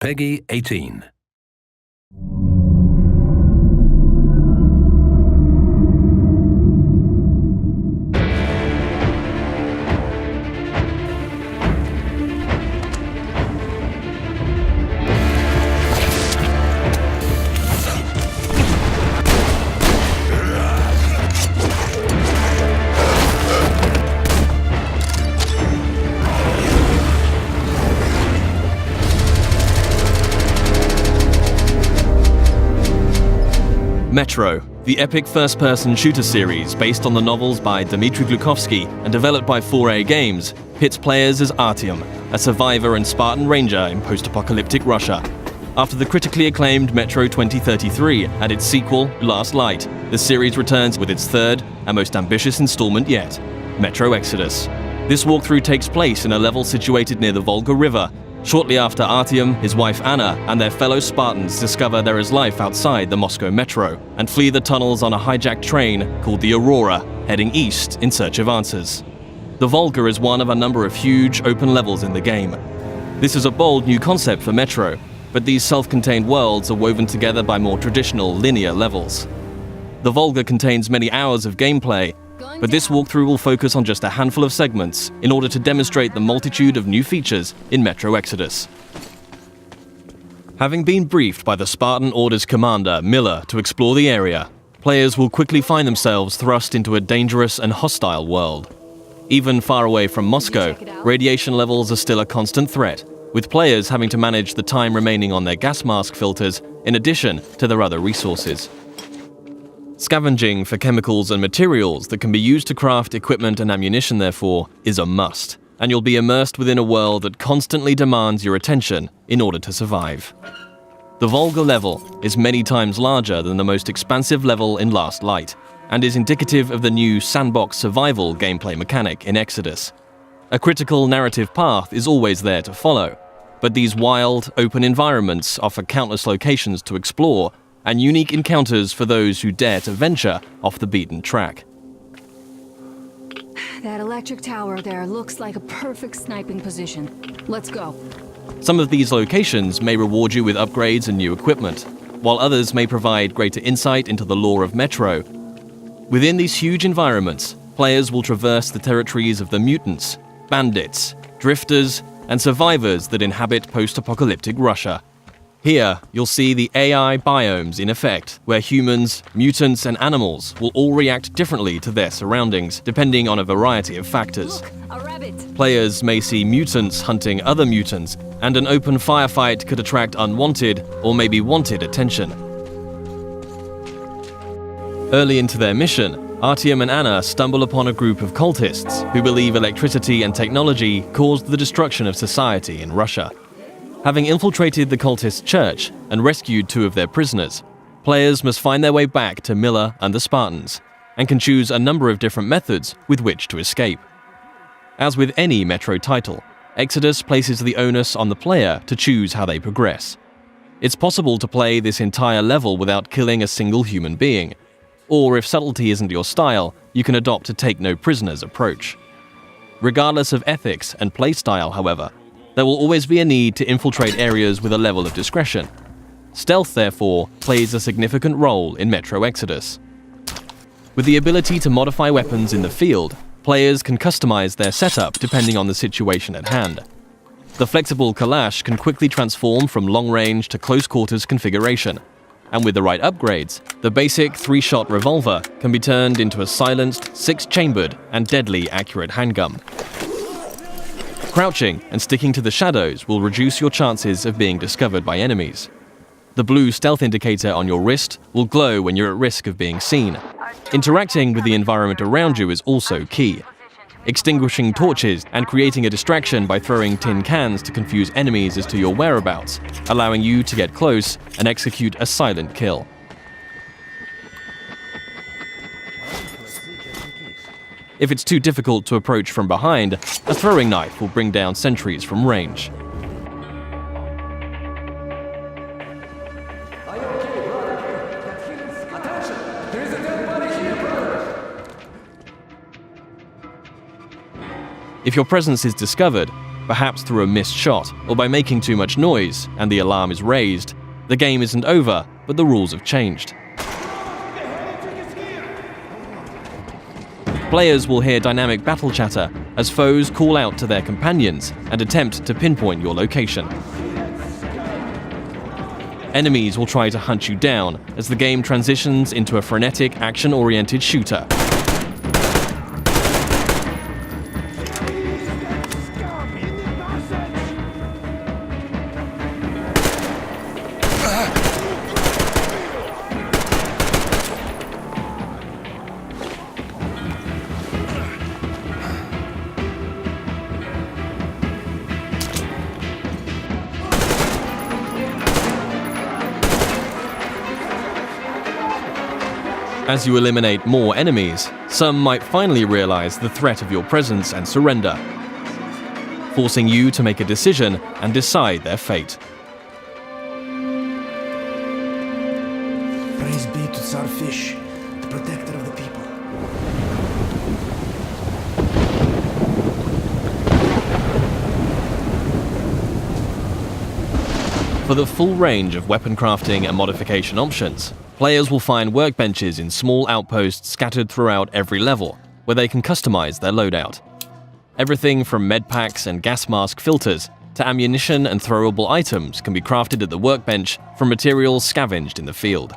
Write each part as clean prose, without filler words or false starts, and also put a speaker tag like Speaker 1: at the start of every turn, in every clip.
Speaker 1: PEGI 18.
Speaker 2: Metro, the epic first-person shooter series based on the novels by Dmitry Glukovsky and developed by 4A Games, pits players as Artyom, a survivor and Spartan ranger in post-apocalyptic Russia. After the critically acclaimed Metro 2033 and its sequel, Last Light, the series returns with its third and most ambitious installment yet, Metro Exodus. This walkthrough takes place in a level situated near the Volga River. Shortly after Artyom, his wife Anna, and their fellow Spartans discover there is life outside the Moscow metro and flee the tunnels on a hijacked train called the Aurora, heading east in search of answers. The Volga is one of a number of huge open levels in the game. This is a bold new concept for Metro, but these self-contained worlds are woven together by more traditional linear levels. The Volga contains many hours of gameplay, but this walkthrough will focus on just a handful of segments in order to demonstrate the multitude of new features in Metro Exodus. Having been briefed by the Spartan Order's commander, Miller, to explore the area, players will quickly find themselves thrust into a dangerous and hostile world. Even far away from Moscow, radiation levels are still a constant threat, with players having to manage the time remaining on their gas mask filters in addition to their other resources. Scavenging for chemicals and materials that can be used to craft equipment and ammunition, therefore, is a must, and you'll be immersed within a world that constantly demands your attention in order to survive. The Volga level is many times larger than the most expansive level in Last Light, and is indicative of the new sandbox survival gameplay mechanic in Exodus. A critical narrative path is always there to follow, but these wild, open environments offer countless locations to explore and unique encounters for those who dare to venture off the beaten track.
Speaker 3: That electric tower there looks like a perfect sniping position. Let's go.
Speaker 2: Some of these locations may reward you with upgrades and new equipment, while others may provide greater insight into the lore of Metro. Within these huge environments, players will traverse the territories of the mutants, bandits, drifters, and survivors that inhabit post-apocalyptic Russia. Here, you'll see the AI biomes in effect, where humans, mutants, and animals will all react differently to their surroundings, depending on a variety of factors.
Speaker 3: Look, a rabbit.
Speaker 2: Players may see mutants hunting other mutants, and an open firefight could attract unwanted or maybe wanted attention. Early into their mission, Artyom and Anna stumble upon a group of cultists who believe electricity and technology caused the destruction of society in Russia. Having infiltrated the cultist church and rescued 2 of their prisoners, players must find their way back to Miller and the Spartans, and can choose a number of different methods with which to escape. As with any Metro title, Exodus places the onus on the player to choose how they progress. It's possible to play this entire level without killing a single human being, or if subtlety isn't your style, you can adopt a take-no-prisoners approach. Regardless of ethics and playstyle, however, there will always be a need to infiltrate areas with a level of discretion. Stealth, therefore, plays a significant role in Metro Exodus. With the ability to modify weapons in the field, players can customize their setup depending on the situation at hand. The flexible Kalash can quickly transform from long-range to close-quarters configuration, and with the right upgrades, the basic 3-shot revolver can be turned into a silenced, 6-chambered, and deadly accurate handgun. Crouching and sticking to the shadows will reduce your chances of being discovered by enemies. The blue stealth indicator on your wrist will glow when you're at risk of being seen. Interacting with the environment around you is also key. Extinguishing torches and creating a distraction by throwing tin cans to confuse enemies as to your whereabouts, allowing you to get close and execute a silent kill. If it's too difficult to approach from behind, a throwing knife will bring down sentries from range. If your presence is discovered, perhaps through a missed shot or by making too much noise and the alarm is raised, the game isn't over, but the rules have changed. Players will hear dynamic battle chatter as foes call out to their companions and attempt to pinpoint your location. Enemies will try to hunt you down as the game transitions into a frenetic, action-oriented shooter. As you eliminate more enemies, some might finally realize the threat of your presence and surrender, forcing you to make a decision and decide their fate.
Speaker 1: Praise be to Tsar Fish, the protector of the people.
Speaker 2: For the full range of weapon crafting and modification options, players will find workbenches in small outposts scattered throughout every level, where they can customize their loadout. Everything from medpacks and gas mask filters to ammunition and throwable items can be crafted at the workbench from materials scavenged in the field.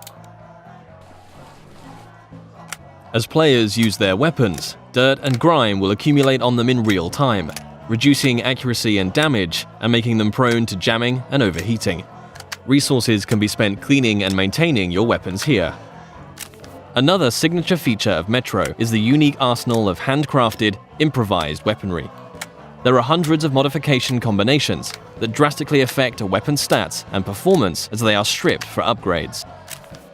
Speaker 2: As players use their weapons, dirt and grime will accumulate on them in real time, reducing accuracy and damage and making them prone to jamming and overheating. Resources can be spent cleaning and maintaining your weapons here. Another signature feature of Metro is the unique arsenal of handcrafted, improvised weaponry. There are hundreds of modification combinations that drastically affect a weapon's stats and performance as they are stripped for upgrades.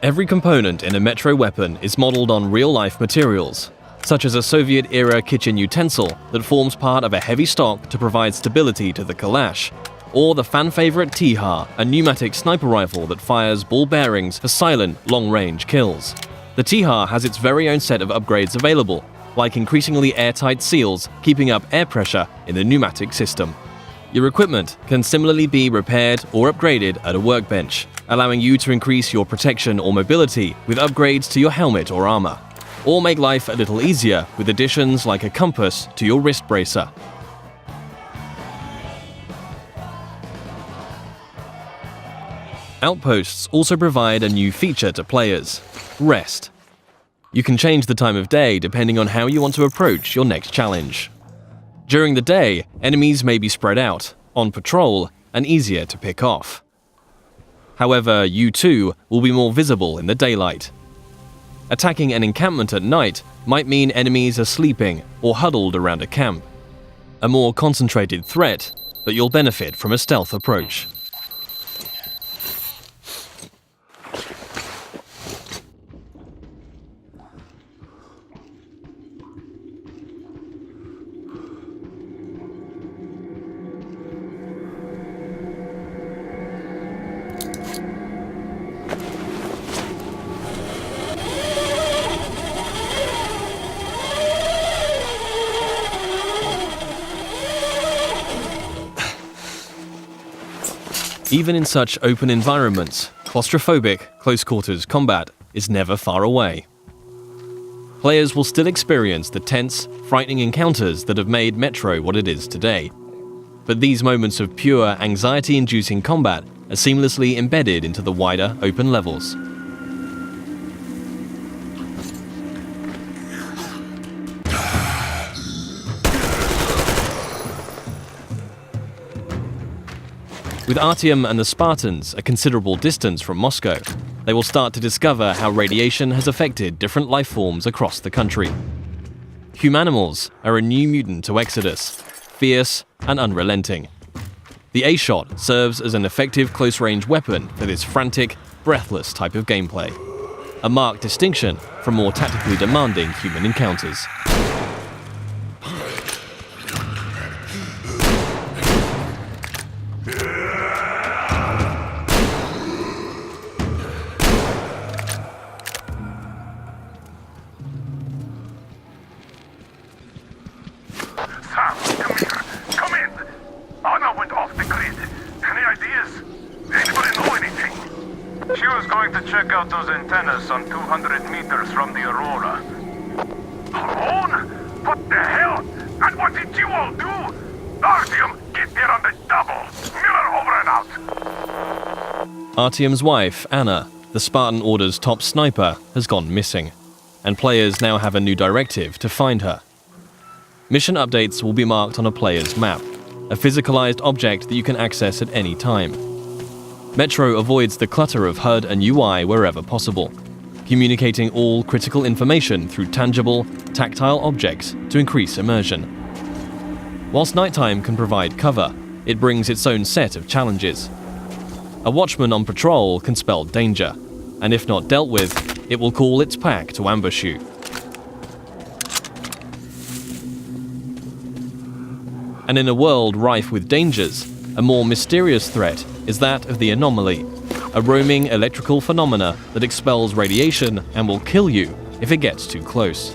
Speaker 2: Every component in a Metro weapon is modeled on real-life materials, such as a Soviet-era kitchen utensil that forms part of a heavy stock to provide stability to the Kalash, or the fan-favorite T-HAR, a pneumatic sniper rifle that fires ball bearings for silent, long-range kills. The T-HAR has its very own set of upgrades available, like increasingly airtight seals keeping up air pressure in the pneumatic system. Your equipment can similarly be repaired or upgraded at a workbench, allowing you to increase your protection or mobility with upgrades to your helmet or armor, or make life a little easier with additions like a compass to your wrist bracer. Outposts also provide a new feature to players: rest. You can change the time of day depending on how you want to approach your next challenge. During the day, enemies may be spread out, on patrol, and easier to pick off. However, you too will be more visible in the daylight. Attacking an encampment at night might mean enemies are sleeping or huddled around a camp. A more concentrated threat, but you'll benefit from a stealth approach. Even in such open environments, claustrophobic, close-quarters combat is never far away. Players will still experience the tense, frightening encounters that have made Metro what it is today. But these moments of pure, anxiety-inducing combat are seamlessly embedded into the wider, open levels. With Artyom and the Spartans a considerable distance from Moscow, they will start to discover how radiation has affected different life forms across the country. Humanimals are a new mutant to Exodus, fierce and unrelenting. The A-Shot serves as an effective close-range weapon for this frantic, breathless type of gameplay, a marked distinction from more tactically demanding human encounters.
Speaker 4: She was going to check out those antennas some 200 meters from the Aurora. Alone? What the hell? And what did you all do? Artyom, get there on the double! Miller over and out!
Speaker 2: Artyom's wife, Anna, the Spartan Order's top sniper, has gone missing, and players now have a new directive to find her. Mission updates will be marked on a player's map, a physicalized object that you can access at any time. Metro avoids the clutter of HUD and UI wherever possible, communicating all critical information through tangible, tactile objects to increase immersion. Whilst nighttime can provide cover, it brings its own set of challenges. A watchman on patrol can spell danger, and if not dealt with, it will call its pack to ambush you. And in a world rife with dangers, a more mysterious threat is that of the anomaly, a roaming electrical phenomena that expels radiation and will kill you if it gets too close.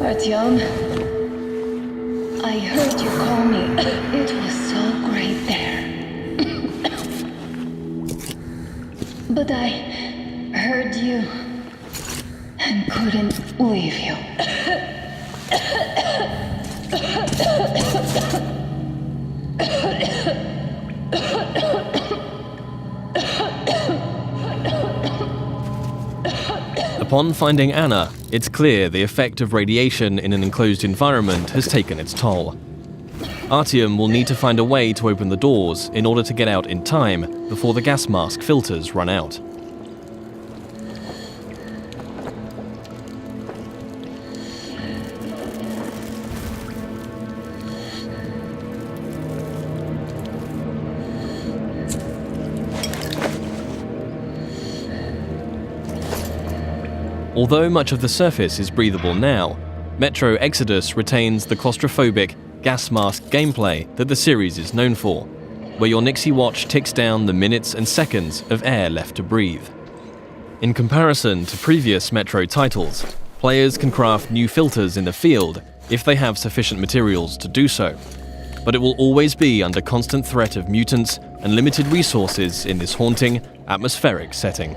Speaker 5: Artyom, I heard you call me. It was so great there. But I heard you and couldn't leave you.
Speaker 2: Upon finding Anna, it's clear the effect of radiation in an enclosed environment has taken its toll. Artyom will need to find a way to open the doors in order to get out in time before the gas mask filters run out. Although much of the surface is breathable now, Metro Exodus retains the claustrophobic, gas mask gameplay that the series is known for, where your Nixie watch ticks down the minutes and seconds of air left to breathe. In comparison to previous Metro titles, players can craft new filters in the field if they have sufficient materials to do so, but it will always be under constant threat of mutants and limited resources in this haunting, atmospheric setting.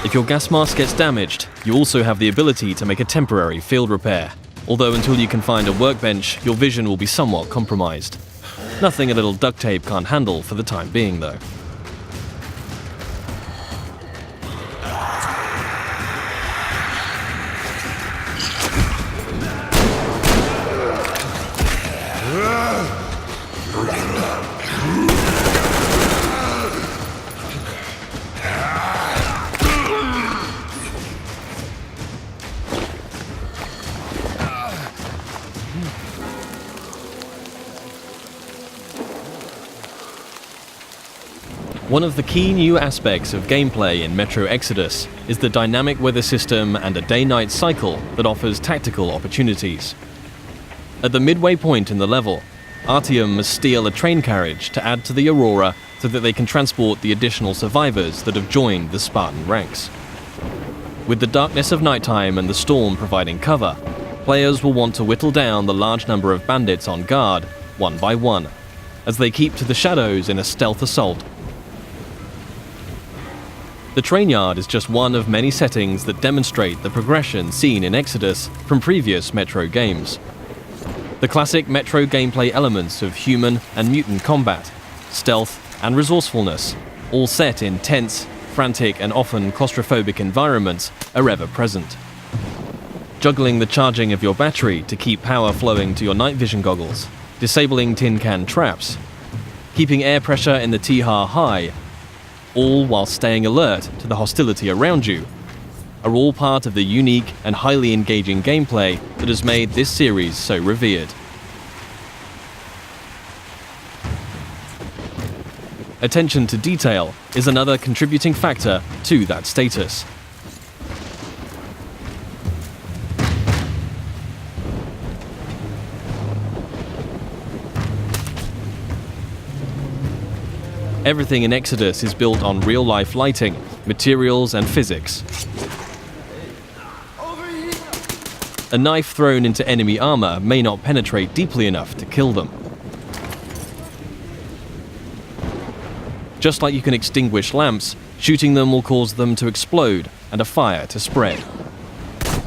Speaker 2: If your gas mask gets damaged, you also have the ability to make a temporary field repair, although until you can find a workbench, your vision will be somewhat compromised. Nothing a little duct tape can't handle for the time being, though. One of the key new aspects of gameplay in Metro Exodus is the dynamic weather system and a day-night cycle that offers tactical opportunities. At the midway point in the level, Artyom must steal a train carriage to add to the Aurora so that they can transport the additional survivors that have joined the Spartan ranks. With the darkness of nighttime and the storm providing cover, players will want to whittle down the large number of bandits on guard, one by one, as they keep to the shadows in a stealth assault. The train yard is just one of many settings that demonstrate the progression seen in Exodus from previous Metro games. The classic Metro gameplay elements of human and mutant combat, stealth and resourcefulness, all set in tense, frantic and often claustrophobic environments, are ever present. Juggling the charging of your battery to keep power flowing to your night vision goggles, disabling tin can traps, keeping air pressure in the T-HAR high, all while staying alert to the hostility around you, are all part of the unique and highly engaging gameplay that has made this series so revered. Attention to detail is another contributing factor to that status. Everything in Exodus is built on real-life lighting, materials and physics. A knife thrown into enemy armor may not penetrate deeply enough to kill them. Just like you can extinguish lamps, shooting them will cause them to explode and a fire to spread.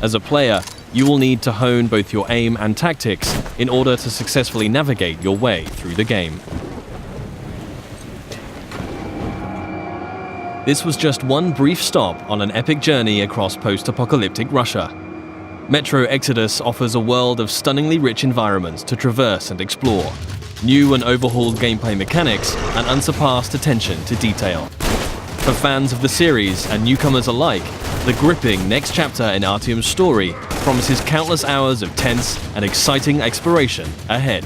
Speaker 2: As a player, you will need to hone both your aim and tactics in order to successfully navigate your way through the game. This was just one brief stop on an epic journey across post-apocalyptic Russia. Metro Exodus offers a world of stunningly rich environments to traverse and explore, new and overhauled gameplay mechanics, and unsurpassed attention to detail. For fans of the series and newcomers alike, the gripping next chapter in Artyom's story promises countless hours of tense and exciting exploration ahead.